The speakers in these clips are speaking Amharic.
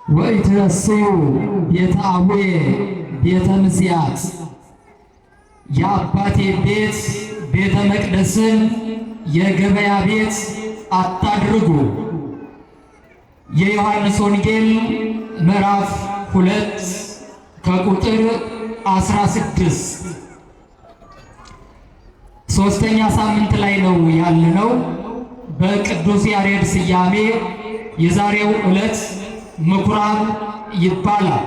ወኢትረስዩ ቤተ አቡየ ቤተ ምስያት የአባቴ ቤት ቤተ መቅደስን የገበያ ቤት አታድርጉ። የዮሐንስ ወንጌል ምዕራፍ 2 ከቁጥር 16። ሶስተኛ ሳምንት ላይ ነው ያለነው። በቅዱስ ያሬድ ስያሜ የዛሬው ዕለት ምኩራብ ይባላል።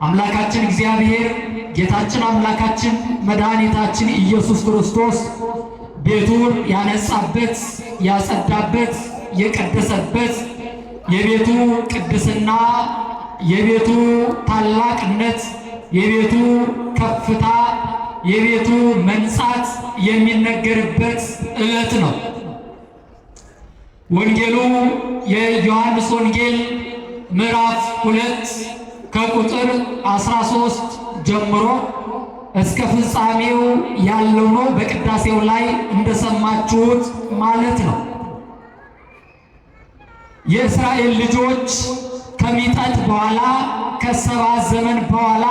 አምላካችን እግዚአብሔር ጌታችን አምላካችን መድኃኒታችን ኢየሱስ ክርስቶስ ቤቱን ያነጻበት፣ ያጸዳበት፣ የቀደሰበት የቤቱ ቅድስና፣ የቤቱ ታላቅነት፣ የቤቱ ከፍታ፣ የቤቱ መንጻት የሚነገርበት ዕለት ነው። ወንጌሉ የዮሐንስ ወንጌል ምዕራፍ 2 ከቁጥር 13 ጀምሮ እስከ ፍጻሜው ያለው ነው። በቅዳሴው ላይ እንደሰማችሁት ማለት ነው። የእስራኤል ልጆች ከሚጠት በኋላ ከ70 ዘመን በኋላ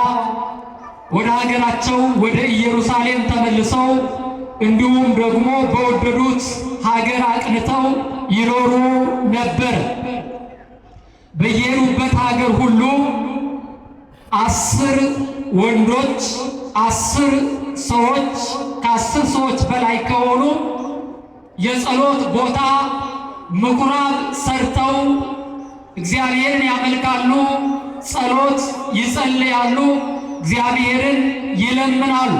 ወደ ሀገራቸው ወደ ኢየሩሳሌም ተመልሰው እንዲሁም ደግሞ በወደዱት ሀገር አቅንተው ይኖሩ ነበር። በየሄዱበት ሀገር ሁሉ 10 ወንዶች 10 ሰዎች ከ10 ሰዎች በላይ ከሆኑ የጸሎት ቦታ ምኩራብ ሰርተው እግዚአብሔርን ያመልካሉ፣ ጸሎት ይጸልያሉ፣ እግዚአብሔርን ይለምናሉ።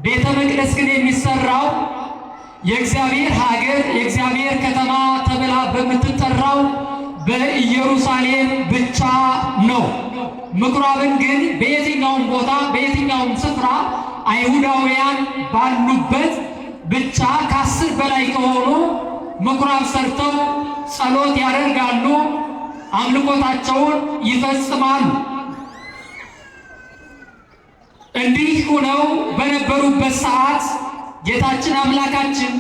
ቤተ መቅደስ ግን የሚሰራው የእግዚአብሔር ሀገር የእግዚአብሔር ከተማ ተብላ በምትጠራው በኢየሩሳሌም ብቻ ነው። ምኩራብን ግን በየትኛውም ቦታ በየትኛውም ስፍራ አይሁዳውያን ባሉበት ብቻ ከ10 በላይ ከሆኑ ምኩራብ ሰርተው ጸሎት ያደርጋሉ፣ አምልኮታቸውን ይፈጽማሉ። እንዲህ ሆነው በነበሩበት ሰዓት ጌታችን አምላካችን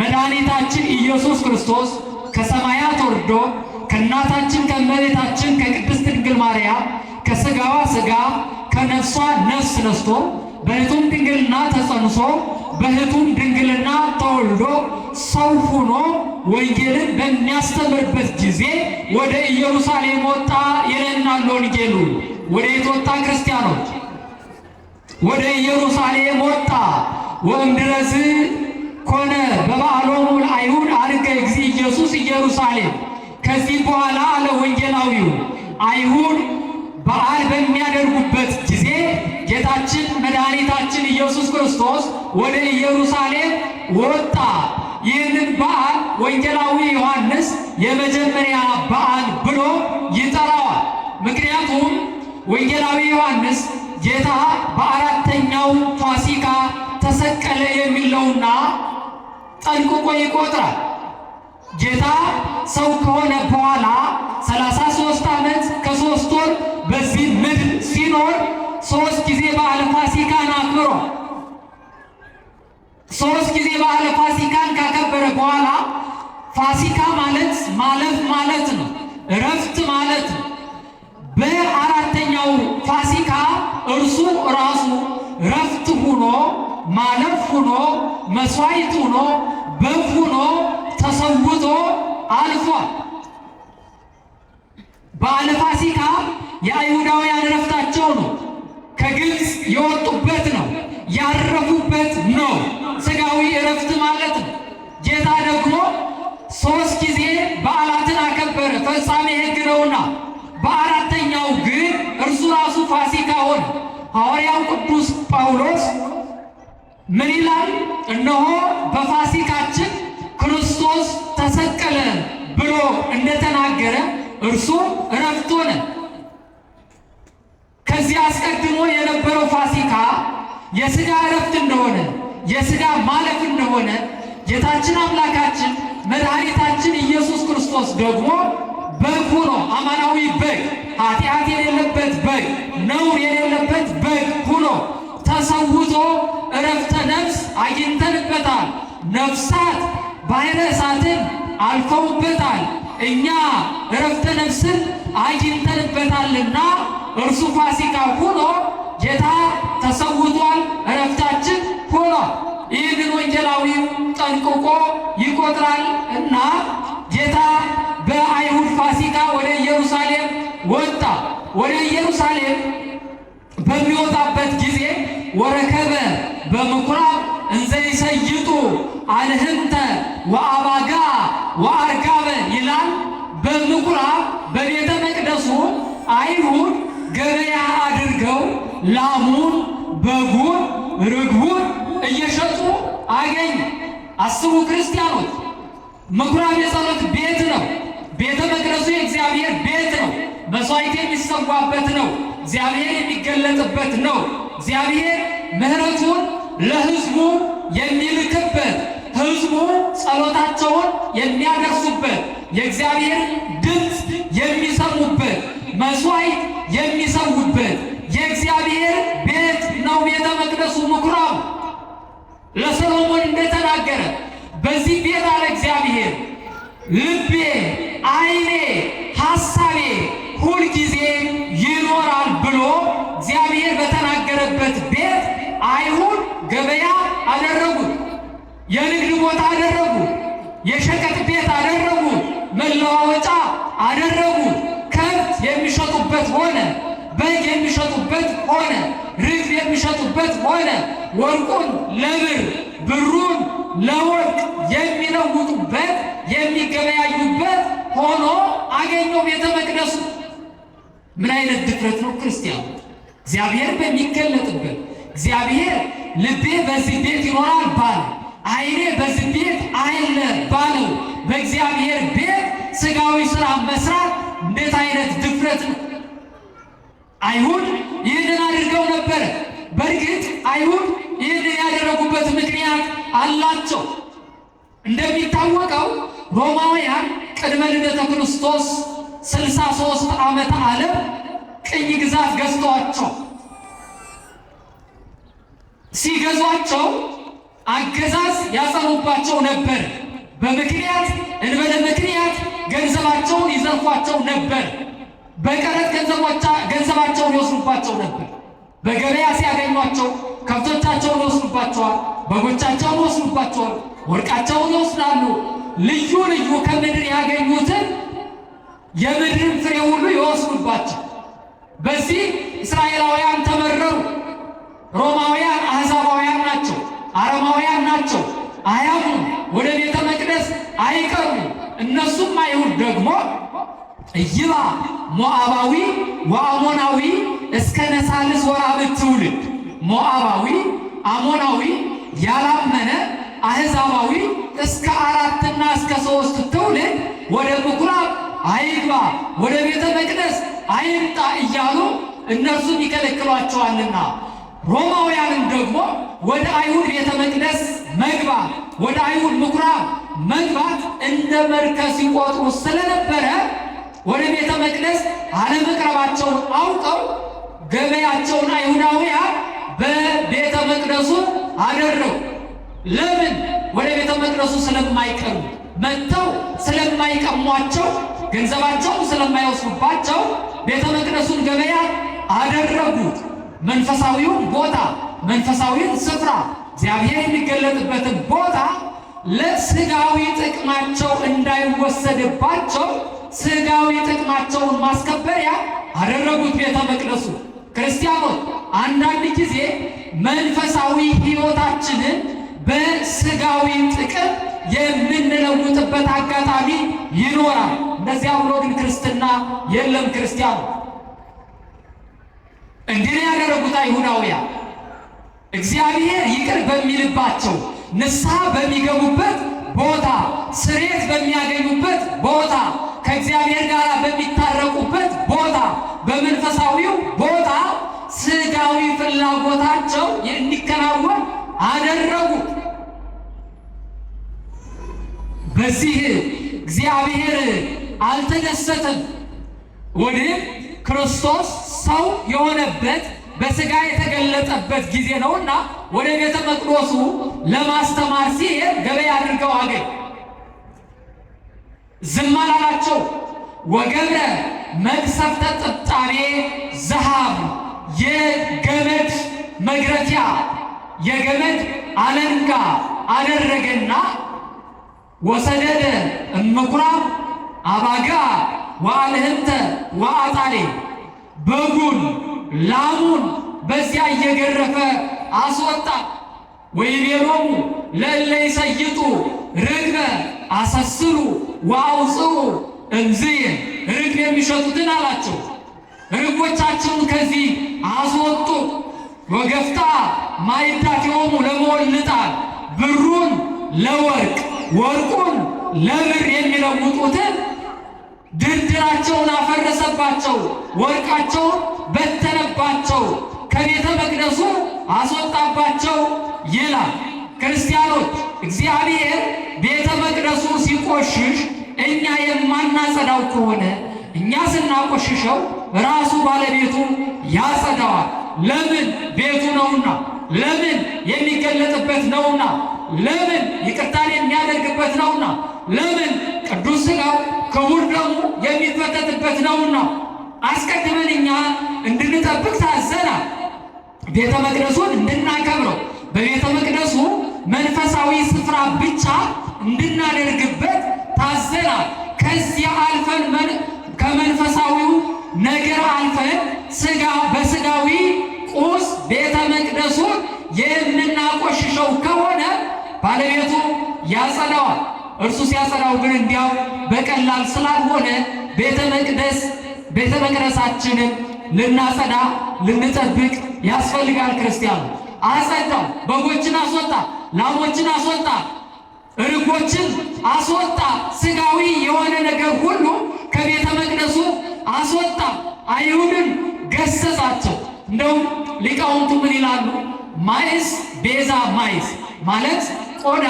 መድኃኒታችን ኢየሱስ ክርስቶስ ከሰማያት ወርዶ ከእናታችን ከእመቤታችን ከቅድስት ድንግል ማርያም ከሥጋዋ ሥጋ ከነፍሷ ነፍስ ነስቶ በሕቱም ድንግልና ተጸንሶ በሕቱም ድንግልና ተወልዶ ሰው ሆኖ ወንጌልን በሚያስተምርበት ጊዜ ወደ ኢየሩሳሌም ወጣ ይለናል ወንጌሉ። ወደ የት ወጣ ክርስቲያኖች? ወደ ኢየሩሳሌም ወጣ። ወእምድረስ ኮነ በበዓሎሙ ለአይሁድ አርገ እግዚእ ኢየሱስ ኢየሩሳሌም። ከዚህ በኋላ አለ ወንጌላዊው አይሁድ በዓል በሚያደርጉበት ጊዜ ጌታችን መድኃኒታችን ኢየሱስ ክርስቶስ ወደ ኢየሩሳሌም ወጣ። ይህንን በዓል ወንጌላዊ ዮሐንስ የመጀመሪያ በዓል ብሎ ይጠራዋል። ምክንያቱም ወንጌላዊ ዮሐንስ ጌታ በአራተኛው ፋሲካ ተሰቀለ የሚለውና ጠንቅቆ ይቆጥራል። ጌታ ሰው ከሆነ በኋላ 33 ዓመት ከ3 ወር በዚህ ምድር ሲኖር 3 ጊዜ በዓለ ፋሲካን አክብሯል። 3 ጊዜ በዓለ ፋሲካን ካከበረ በኋላ ፋሲካ ማለት ማለፍ ማለት ነው፣ እረፍት ማለት ነው። በአራተኛው ፋሲካ እርሱ ራሱ እረፍት ሆኖ ማለፍ ሆኖ መስዋዕት ሆኖ በግ ሆኖ ተሰውቶ አልፏል። በዓለ ፋሲካ የአይሁዳውያን እረፍታቸው ነው። ከግብፅ የወጡበት ነው፣ ያረፉበት ነው። ሥጋዊ እረፍት ማለት ነው። ጌታ ደግሞ 3 ጊዜ በዓላትን አከበረ፣ ፈጻሜ ሕግ ነውና። በአራተኛው ግን እርሱ ራሱ ፋሲካ ሆነ። ሐዋርያው ቅዱስ ጳውሎስ ምን ይላል? እነሆ በፋሲካችን ክርስቶስ ተሰቀለ ብሎ እንደተናገረ እርሱ እረፍት ሆነ። ከዚህ አስቀድሞ የነበረው ፋሲካ የሥጋ እረፍት እንደሆነ የሥጋ ማለፍ እንደሆነ ጌታችን አምላካችን መድኃኒታችን ኢየሱስ ክርስቶስ ደግሞ በግ ሆኖ አማናዊ በግ ኃጢአት የሌለበት በግ ነውር የሌለበት በግ ሆኖ ተሰውቶ እረፍተ ነፍስ አግኝተንበታል። ነፍሳት ባሕረ እሳትን አልፈውበታል። እኛ እረፍተ ነፍስን አግኝተንበታልና እርሱ ፋሲካ ሆኖ ጌታ ተሰውቷል፣ ዕረፍታችን ሆኗል። ይህንን ወንጌላዊው ጠንቅቆ ይቆጥራል እና ጌታ በአይሁድ ፋሲካ ወደ ኢየሩሳሌም ወጣ። ወደ ኢየሩሳሌም በሚወጣበት ጊዜ ወረከበ በምኩራብ እንዘ ይሰይጡ አልህንተ ወአባጋ ወአርጋበ ይላል። በምኩራብ በቤተ መቅደሱ አይሁድ ገበያ አድርገው ላሙን፣ በጉን፣ ርግቡን እየሸጡ አገኝ። አስቡ ክርስቲያኖች፣ ምኩራብ የጸሎት ቤት ነው። ቤተ መቅደሱ የእግዚአብሔር ቤት ነው። መስዋዕት የሚሰዋበት ነው። እግዚአብሔር የሚገለጥበት ነው። እግዚአብሔር ምሕረቱን ለሕዝቡ የሚልክበት፣ ሕዝቡ ጸሎታቸውን የሚያደርሱበት፣ የእግዚአብሔርን ድምፅ የሚሰሙበት፣ መስዋዕት የሚሰውበት የእግዚአብሔር ቤት ነው ቤተ መቅደሱ ምኩራቡ። ለሰሎሞን እንደተናገረ በዚህ ቤት አለ እግዚአብሔር ልቤ፣ ዓይኔ፣ ሐሳቤ ሁልጊዜ ይኖራል ብሎ እግዚአብሔር በተናገረበት ቤት አይሁድ ገበያ አደረጉት፣ የንግድ ቦታ አደረጉት፣ የሸቀጥ ቤት አደረጉት፣ መለዋወጫ አደረጉት። ከብት የሚሸጡበት ሆነ፣ በግ የሚሸጡበት ሆነ፣ ርግብ የሚሸጡበት ሆነ። ወርቁን ለብር ብሩን ለወርቅ የሚለውጡበት የሚገበያዩበት ሆኖ አገኘው ቤተ መቅደሱ። ምን አይነት ድፍረት ነው ክርስቲያኑ! እግዚአብሔር በሚገለጥበት እግዚአብሔር ልቤ በዚህ ቤት ይኖራል ባለ፣ ዓይኔ በዚህ ቤት አለ ባለው በእግዚአብሔር ቤት ሥጋዊ ሥራ መስራት እንዴት አይነት ድፍረት ነው! አይሁድ ይህንን አድርገው ነበር። በእርግጥ አይሁድ ይህንን ያደረጉበት ምክንያት አላቸው። እንደሚታወቀው ሮማውያን ቅድመ ልደተ ክርስቶስ 63 ዓመተ ዓለም ቅኝ ግዛት ገዝተዋቸው ሲገዟቸው አገዛዝ ያጸኑባቸው ነበር። በምክንያት እንበለ ምክንያት ገንዘባቸውን ይዘርፏቸው ነበር። በቀረጥ ገንዘባቸውን ይወስዱባቸው ነበር። በገበያ ሲያገኟቸው ከብቶቻቸውን ይወስዱባቸዋል፣ በጎቻቸውን ይወስዱባቸዋል፣ ወርቃቸውን ይወስዳሉ። ልዩ ልዩ ከምድር ያገኙትን የምድርን ፍሬ ሁሉ ይወስዱባቸው። በዚህ እስራኤላውያን ተመረሩ። ሮማውያን አሕዛባውያን ናቸው፣ አረማውያን ናቸው። አያምኑ፣ ወደ ቤተ መቅደስ አይቀርቡ። እነሱም አይሁድ ደግሞ ይባ ሞዓባዊ ወአሞናዊ እስከ ነሳልስ ወራብዕ ትውልድ፣ ሞዓባዊ አሞናዊ ያላመነ አሕዛባዊ እስከ 4 እስከ 3 ትውልድ ወደ ምኩራብ አይግባ፣ ወደ ቤተ መቅደስ አይምጣ እያሉ እነርሱን ይከለክሏቸዋልና፣ ሮማውያንም ደግሞ ወደ አይሁድ ቤተ መቅደስ መግባት፣ ወደ አይሁድ ምኩራብ መግባት እንደ መርከስ ይቆጥሩ ስለነበረ ወደ ቤተ መቅደስ አለመቅረባቸውን አውቀው ገበያቸውን አይሁዳውያን በቤተ መቅደሱ አደረጉ። ለምን? ወደ ቤተ መቅደሱ ስለማይቀርቡ፣ መጥተው ስለማይቀሟቸው፣ ገንዘባቸውን ስለማይወስዱባቸው ቤተ መቅደሱን ገበያ አደረጉት። መንፈሳዊውን ቦታ፣ መንፈሳዊውን ስፍራ፣ እግዚአብሔር የሚገለጥበትን ቦታ ለስጋዊ ጥቅማቸው እንዳይወሰድባቸው ስጋዊ ጥቅማቸውን ማስከበሪያ አደረጉት ቤተ መቅደሱ። ክርስቲያኖች አንዳንድ ጊዜ መንፈሳዊ ሕይወታችንን በስጋዊ ጥቅም የምንለውጥበት አጋጣሚ ይኖራል። እንደዚያ ብሎ ግን ክርስትና የለም። ክርስቲያኑ እንዲህ ያደረጉት አይሁዳውያን እግዚአብሔር ይቅር በሚልባቸው ንስሐ በሚገቡበት ቦታ፣ ስርየት በሚያገኙበት ቦታ፣ ከእግዚአብሔር ጋር በሚታረቁበት ቦታ፣ በመንፈሳዊው ቦታ ስጋዊ ፍላጎታቸው እንዲከናወን አደረጉ። በዚህ እግዚአብሔር አልተደሰተም። ወዲህ ክርስቶስ ሰው የሆነበት በሥጋ የተገለጠበት ጊዜ ነውና ወደ ቤተ መቅደሱ ለማስተማር ሲሄድ ገበያ አድርገው አገኝ። ዝም አላላቸው። ወገብረ መቅሰፍተ ጥብጣቤ ዘሃብ የገመድ መግረፊያ የገመድ አለንጋ አደረገና ወሰደደ እምኩራብ አባጋ ወአልህንተ ወአጣሌ በጉን ላሙን በዚያ እየገረፈ አስወጣ። ወይቤሎሙ ለእለ ይሰይጡ ርግበ አሰስሉ ወአውፅኡ እምዝየ ርግብ የሚሸጡትን አላቸው ርግቦቻቸውን ከዚህ አስወጡ። ወገፍታ ማዕዳቲሆሙ ለመወልጣን ብሩን ለወርቅ ወርቁን ለብር የሚለውጡትን ድርድራቸውን አፈረሰባቸው፣ ወርቃቸውን በተነባቸው፣ ከቤተ መቅደሱ አስወጣባቸው ይላል። ክርስቲያኖች እግዚአብሔር ቤተ መቅደሱ ሲቆሽሽ እኛ የማናጸዳው ከሆነ እኛ ስናቆሽሸው ራሱ ባለቤቱ ያጸዳዋል። ለምን? ቤቱ ነውና፣ ለምን? የሚገለጥበት ነውና፣ ለምን? ይቅርታን የሚያደርግበት ነውና፣ ለምን? ቅዱስ ሥጋው ክቡር ደሙ የሚፈተትበት ነውና አስቀድመን እኛ እንድንጠብቅ ታዘናል። ቤተ መቅደሱን እንድናከብረው በቤተ መቅደሱ መንፈሳዊ ስፍራ ብቻ እንድናደርግበት ታዘናል። ከዚያ አልፈን ከመንፈሳዊው ነገር አልፈን ሥጋ በሥጋዊ ቁስ ቤተ መቅደሱን የምናቆሽሸው ከሆነ ባለቤቱ ያጸዳዋል። እርሱ ሲያጸዳው ግን እንዲያው በቀላል ስላልሆነ ቤተ መቅደሳችንን ልናጸዳ ልንጠብቅ ያስፈልጋል። ክርስቲያኑ አጸዳው። በጎችን አስወጣ፣ ላሞችን አስወጣ፣ ርግቦችን አስወጣ። ሥጋዊ የሆነ ነገር ሁሉ ከቤተ መቅደሱ አስወጣ። አይሁድን ገሰጻቸው። እንደውም ሊቃውንቱ ምን ይላሉ? ማይስ ቤዛ ማይስ ማለት ቆዳ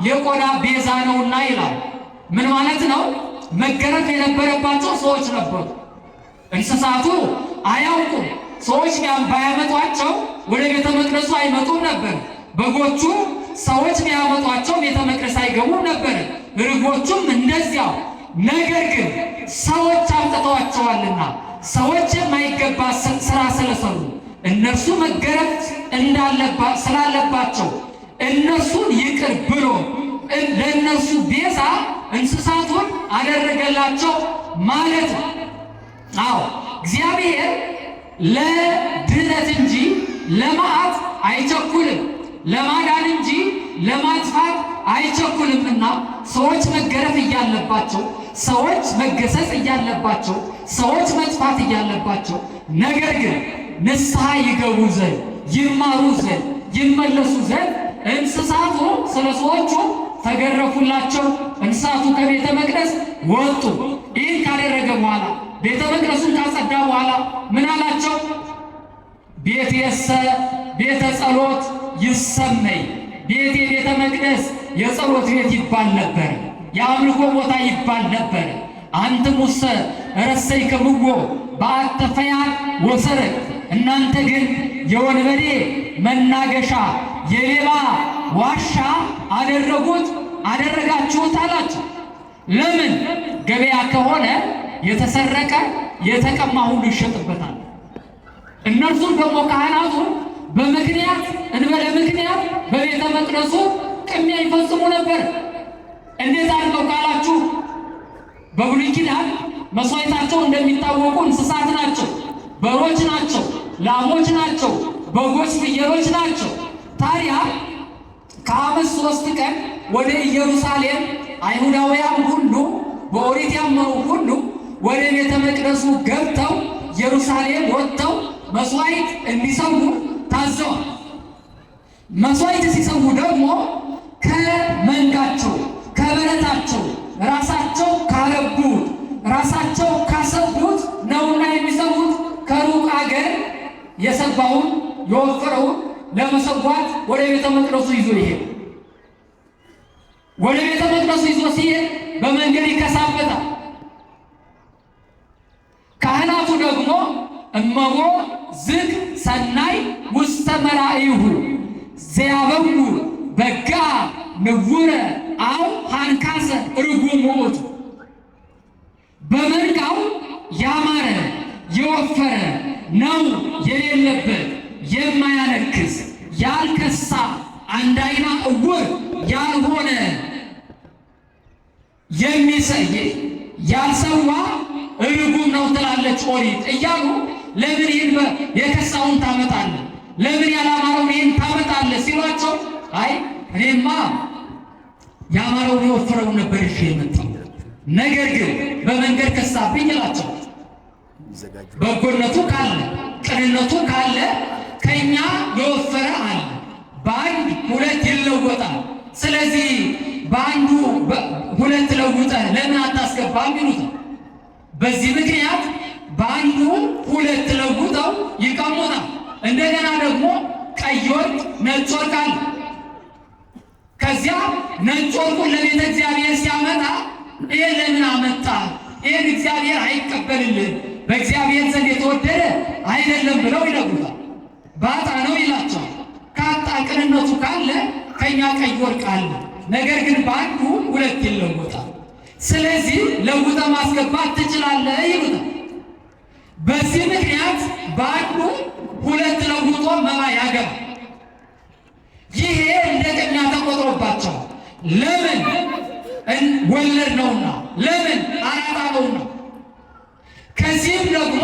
የቆዳ ቤዛ ነውና ይላል። ምን ማለት ነው? መገረፍ የነበረባቸው ሰዎች ነበሩ። እንስሳቱ አያውቁም። ሰዎች ባያመጧቸው ወደ ቤተ መቅደሱ አይመጡም ነበር። በጎቹ ሰዎች ቢያመጧቸው ቤተ መቅደስ አይገቡም ነበር። ርግቦቹም እንደዚያው። ነገር ግን ሰዎች አምጥተዋቸዋልና ሰዎች የማይገባ ስራ ስለሰሩ እነርሱ መገረፍ ስላለባቸው እነርሱን ይቅር ብሎ ለእነርሱ ቤዛ እንስሳቱን አደረገላቸው ማለት ነው። አዎ እግዚአብሔር ለድነት እንጂ ለመዓት አይቸኩልም፣ ለማዳን እንጂ ለማጥፋት አይቸኩልምና ሰዎች መገረፍ እያለባቸው፣ ሰዎች መገሰጽ እያለባቸው፣ ሰዎች መጥፋት እያለባቸው፣ ነገር ግን ንስሐ ይገቡ ዘንድ ይማሩ ዘንድ ይመለሱ ዘንድ እንስሳቱ ስለ ሰዎቹ ተገረፉላቸው። እንስሳቱ ከቤተ መቅደስ ወጡ። ይህን ካደረገ በኋላ ቤተ መቅደሱን ካጸዳ በኋላ ምን አላቸው? ቤትየሰ ቤተ ጸሎት ይሰመይ፣ ቤቴ ቤተ መቅደስ የጸሎት ቤት ይባል ነበር፣ የአምልኮ ቦታ ይባል ነበር። አንትሙሰ ረሰይክምዎ በአተ ፈያት ወሰረቅ፣ እናንተ ግን የወንበዴ መናገሻ የሌባ ዋሻ አደረጋችሁት አላቸው። ለምን? ገበያ ከሆነ የተሰረቀ የተቀማ ሁሉ ይሸጥበታል። እነርሱም ደግሞ ካህናቱ በምክንያት እንበለ ምክንያት በቤተ መቅደሱ ቅሚያ ይፈጽሙ ነበር። እንዴት አድርገው ካላችሁ በብሉይ ኪዳን መስዋዕታቸው እንደሚታወቁ እንስሳት ናቸው፣ በሮች ናቸው፣ ላሞች ናቸው፣ በጎች ፍየሎች ናቸው። ታዲያ ከዓመት 3 ቀን ወደ ኢየሩሳሌም አይሁዳውያን ሁሉ በኦሪት ያመኑ ሁሉ ወደ ቤተ መቅደሱ ገብተው ኢየሩሳሌም ወጥተው መስዋዕት እንዲሰዉ ታዘዋል። መስዋዕት ሲሰዉ ደግሞ ከመንጋቸው ከበረታቸው ራሳቸው ካረቡት ራሳቸው ካሰቡት ነውና የሚሰዉት። ከሩቅ አገር የሰባውን የወፈረውን ለመሰዋት ወደ ቤተ መቅደሱ ይዞ ይሄድ። ወደ ቤተ መቅደሱ ይዞ ሲሄድ በመንገድ ይከሳበታል። ካህናቱ ደግሞ እመቦ ዝግ ሰናይ ውስተ መራኢሁ ዘያበው በጋ ንውረ አው ሃንካሰ ርጉም ውእቱ፣ በመንጋው ያማረ የወፈረ ነው የሌለበት የማያነክስ ያልከሳ አንድ አይና እውር ያልሆነ የሚሰይ ያልሰዋ ርጉም ነው ትላለች ኦሪት እያሉ ለምን ይህን የከሳውን ታመጣለህ? ለምን ያላማረውን ይህን ታመጣለህ ሲሏቸው አይ እኔማ ያማረውን የወፈረውን ነበር ይዤ የመጣው፣ ነገር ግን በመንገድ ከሳብኝ ይላቸው። በጎነቱ ካለ ቅንነቱ ካለ ከኛ የወፈረ አለ። በአንድ ሁለት ይለወጣል። ስለዚህ በአንዱ ሁለት ለውጠህ ለምን አታስገባም ይሉት። በዚህ ምክንያት በአንዱ ሁለት ለውጠው ይቀሙታል። እንደገና ደግሞ ቀይ ወርቅ ነጭ ወርቅ አለ። ከዚያ ነጭ ወርቁን ለቤተ እግዚአብሔር ሲያመጣ ይሄ ለምን አመጣ? ይሄን እግዚአብሔር አይቀበልልህ፣ በእግዚአብሔር ዘንድ የተወደደ አይደለም ብለው ይነግሩታል። ባጣ ነው ይላቸዋል። ካጣ ቅንነቱ ካለ ከኛ ቀይ ወርቅ አለ፣ ነገር ግን በአንዱ ሁለት ይለወጣል። ስለዚህ ለውጠ ማስገባት ትችላለህ ይሉታል። በዚህ ምክንያት በአንዱ ሁለት ለውጦ መባ ያገባ። ይሄ እንደገኛ ተቆጥሮባቸው ለምን ወለድ ነውና፣ ለምን አራጣ ነውና። ከዚህም ደግሞ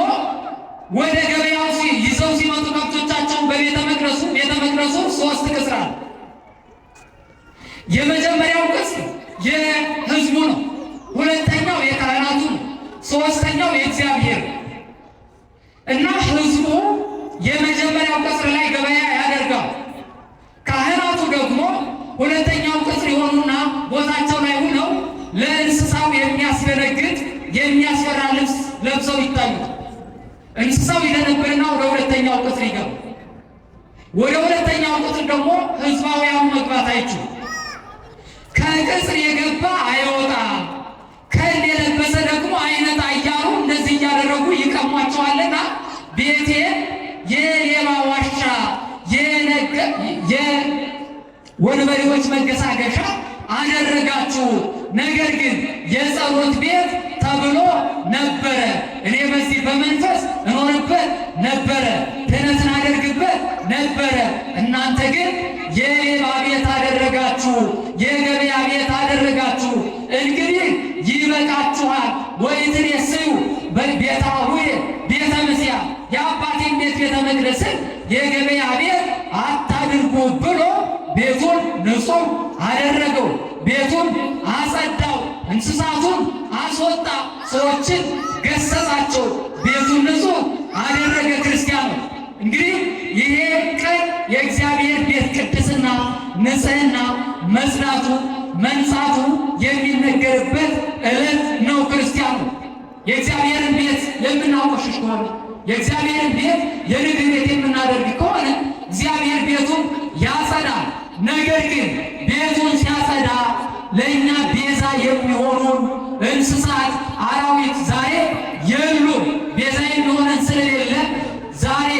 ወደ ገበያው ይዘው ሲመጡ ከብቶቻቸውን በቤተ መቅደሱ ሶስት ቅጽር አለ። የመጀመሪያው ቅጽር የሕዝቡ ነው፣ ሁለተኛው የካህናቱ ነው፣ ሶስተኛው የእግዚአብሔር እና ሕዝቡ የመጀመሪያው ቅጽር ላይ ገበያ ያደርጋል። ካህናቱ ደግሞ ሁለተኛው ቅጽር የሆኑና ቦታቸው ላይ ሆነው ለእንስሳው የሚያስደነግጥ የሚያስፈራ ልብስ ለብሰው ይታዩት። እንስሳው ይደነብርና ወደ ሁለተኛው ቅጽር ይገባ። ወደ ሁለተኛው ቅጽር ደግሞ ሕዝባውያኑ መግባት አይችሉም። ከቅጽር የገባ አይወጣ፣ ከል የለበሰ ደግሞ አይነጣ እያሉ እንደዚህ እያደረጉ ይቀሟቸዋልና ቤቴ የሌባ ዋሻ የወንበዴዎች መገሳገሻ አደረጋችሁ፣ ነገር ግን የጸሎት ቤት ተብሎ ነበረ። እኔ በዚህ በመንፈስ እኖርበት ነበረ፣ ድኅነትን አደርግበት ነበረ። እናንተ ግን የሌባ ቤት አደረጋችሁ፣ የገበያ ቤት አደረጋችሁ። እንግዲህ ይበቃችኋል። ወኢትሬስዩ ቤታሁየ ቤተ ምስያ፣ የአባቴን ቤት ቤተ መቅደስን የገበያ ቤት አታድርጉ ብሎ ቤቱን ንጹሕ አደረገው፣ ቤቱን አጸዳው፣ እንስሳቱን አስወጣ፣ ሰዎችን ገሰጻቸው፣ ቤቱን ንጹሕ አደረገ። ክርስቲያኑ እንግዲህ ይሄ ቀን የእግዚአብሔር ቤት ቅድስና፣ ንጽሕና፣ መጽዳቱ፣ መንጻቱ የሚነገርበት ዕለት ነው። ክርስቲያኑ የእግዚአብሔርን ቤት የምናቆሽሽ ከሆነ የእግዚአብሔርን ቤት የንግድ ቤት የምናደርግ ከሆነ እግዚአብሔር ቤቱን ያጸዳል። ነገር ግን ቤቱን ሲያጸዳ ለእኛ ቤዛ የሚሆኑን እንስሳት፣ አራዊት ዛሬ የሉም። ቤዛ የሚሆነን ስለሌለ ዛሬ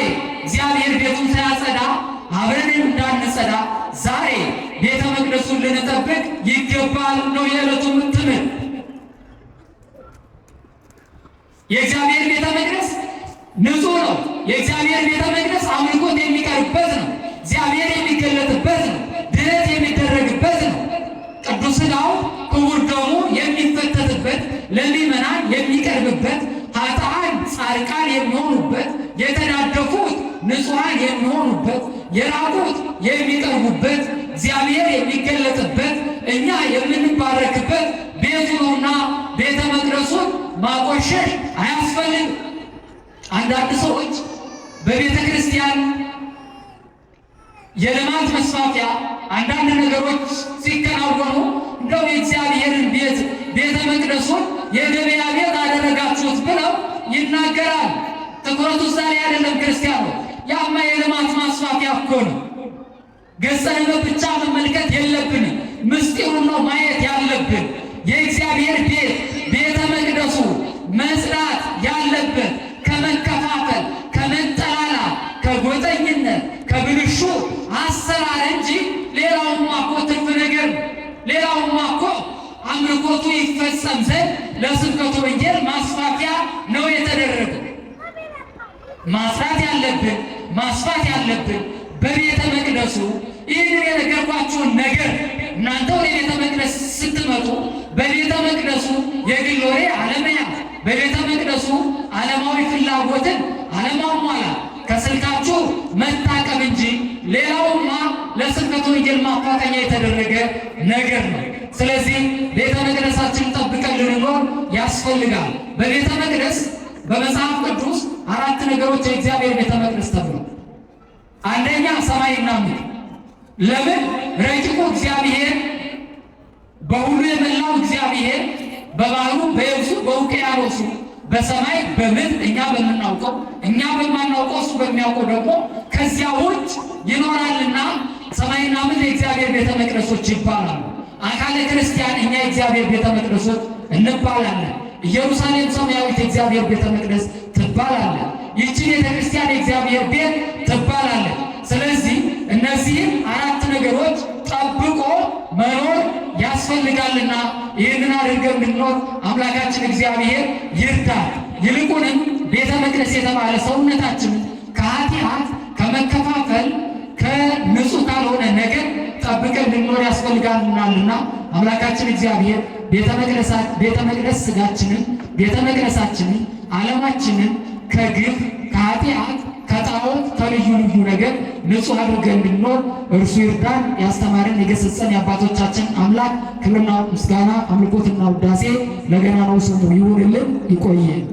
እግዚአብሔር ቤቱን ሳያጸዳ አብረን እንዳንጸዳ ዛሬ ቤተ መቅደሱን ልንጠብቅ ይገባል ነው የዕለቱ ትምህርት። የእግዚአብሔር ቤተ መቅደስ ንጹሕ ነው። የእግዚአብሔር ቤተ መቅደስ አምልኮት የሚቀርበት ነው። እግዚአብሔር የሚገለጥበት ነው። ድኅነት የሚደረግበት ነው። ቅዱስ ሥጋው ክቡር ደሙ የሚፈተትበት፣ ለምእመናን የሚቀርብበት፣ ኃጥአን ጻድቃን የሚሆኑበት፣ የተዳደፉት ንጹሐን የሚሆኑበት፣ የራቁት የሚቀርቡበት፣ እግዚአብሔር የሚገለጥበት፣ እኛ የምንባረክበት ቤቱ ነውና ቤተ መቅደሱን ማቆሸሽ አያስፈልግም። አንዳንድ ሰዎች በቤተ ክርስቲያን የልማት መስፋፊያ አንዳንድ ነገሮች ሲከናወኑ እንደው የእግዚአብሔርን ቤት ቤተ መቅደሱን የገበያ ቤት አደረጋችሁት ብለው ይናገራል። ትኩረቱ እዛ ላይ አይደለም። ክርስቲያኑ ያማ የልማት ማስፋፊያ እኮ ነው። ገጸ ንበት ብቻ መመልከት የለብንም። ምስጢሩን ነው ማየት ያለብን። የእግዚአብሔር ቤት ቤተ መቅደሱ መጽዳት ያለበት ከመከፋፈል፣ ከመጠላላ፣ ከጎጠኝነት፣ ከብልሹ አሰራር እንጂ ሌላውማ እኮ ትርፍ ነገር፣ ሌላውማ እኮ አምልኮ ፍላጎቱ ይፈጸም ዘንድ ለስብከተ ወንጌል ማስፋፊያ ነው የተደረገው። ማስፋት ያለብን በቤተ መቅደሱ ይህንን የነገርኳችሁን ነገር እናንተ ወደ ቤተ መቅደስ ስትመጡ በቤተ መቅደሱ የግል ወሬ አለመያዝ፣ በቤተ መቅደሱ ዓለማዊ ፍላጎትን አለማሟላት፣ ከስልካችሁ መታቀብ እንጂ ሌላውማ ለስብከተ ወንጌል ማፋጠኛ የተደረገ ነገር ነው። ስለዚህ ቤተ መቅደሳችን ጠብቀን ልንኖር ያስፈልጋል። በቤተ መቅደስ በመጽሐፍ ቅዱስ 4 ነገሮች የእግዚአብሔር ቤተ መቅደስ ተብሎ፣ አንደኛ ሰማይና ምድር። ለምን? ረቂቁ እግዚአብሔር በሁሉ የመላው እግዚአብሔር በባህሩ በየብሱ በውቅያኖሱ በሰማይ በምድር እኛ በምናውቀው እኛ በማናውቀው እሱ በሚያውቀው ደግሞ ከዚያ ውጭ ይኖራልና ሰማይና ምድር የእግዚአብሔር ቤተ መቅደሶች ይባላሉ። አካለ ክርስቲያን እኛ የእግዚአብሔር ቤተ መቅደሶች እንባላለን። ኢየሩሳሌም ሰማያዊት የእግዚአብሔር ቤተ መቅደስ ትባላለች። ይህች ቤተ ክርስቲያን የእግዚአብሔር ቤት ትባላለች። ስለዚህ እነዚህም 4 ነገሮች ጠብቆ መኖር ያስፈልጋልና ይህንን አድርገን እንድንኖር አምላካችን እግዚአብሔር ይርዳል። ይልቁንም ቤተ መቅደስ የተባለ ሰውነታችንን ከኃጢአት ከመከፋፈል ከንጹህ ካልሆነ ነገር ጠብቀን እንድንኖር ያስፈልጋልናልና አምላካችን እግዚአብሔር ቤተ መቅደስ ስጋችንን፣ ቤተ መቅደሳችንን፣ ዓለማችንን ከግፍ ከኃጢአት ከጣዖት ከልዩ ልዩ ነገር ንጹህ አድርገን እንድንኖር እርሱ ይርዳን። ያስተማረን የገሰጸን የአባቶቻችን አምላክ ክብርና ምስጋና አምልኮትና ውዳሴ ለገናናው ስሙ ይሁንልን። ይቆየን።